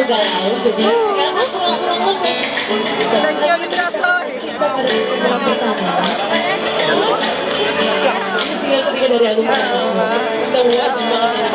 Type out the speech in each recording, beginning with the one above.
terlalu galau, jadi sekarang pulang-pulang lemes. Cinta pada pertemuan pertama. Ini single ketiga dari album pertama. Kita wajib banget ini.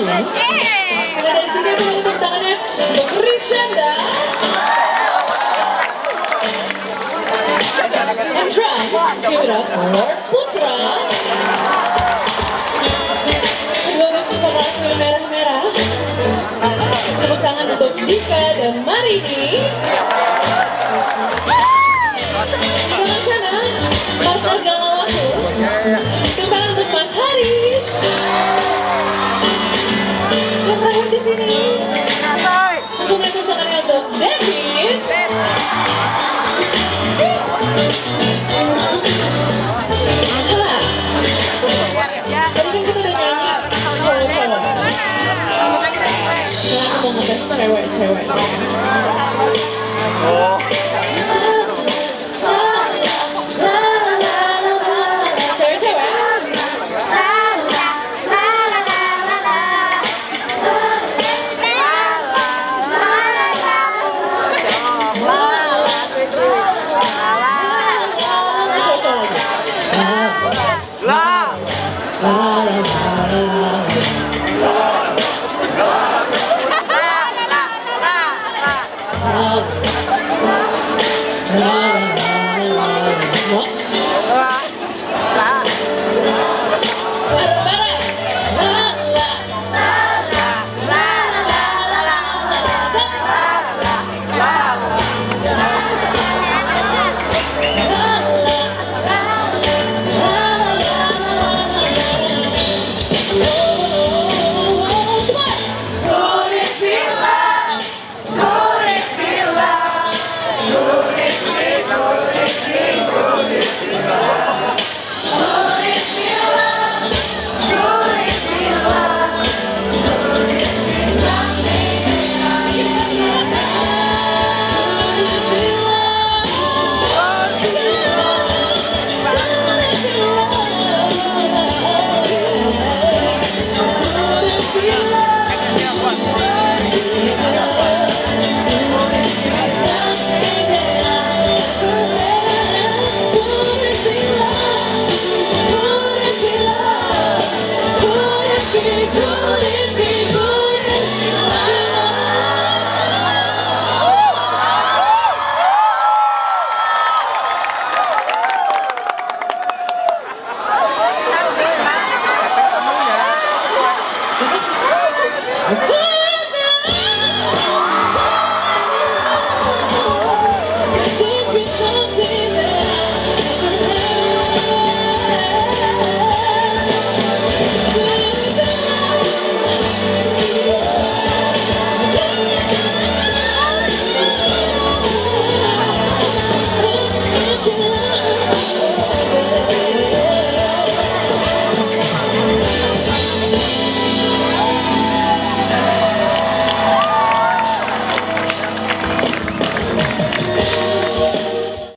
Nah, dari sini boleh tepuk tangannya untuk Rishanda. And drums, give it up for Putra. Kedua bentuk pemeran merah-merah. Tepuk tangan untuk Dika dan Marini. Di sana, Master Galau aku. Tepuk tangan untuk Mas Haris. Yang terakhir di sini, tepuk tangannya untuk David. Tadi kan kita udah nyanyi cowok-cowok. Nah, aku mau ngetes cewek-cewek.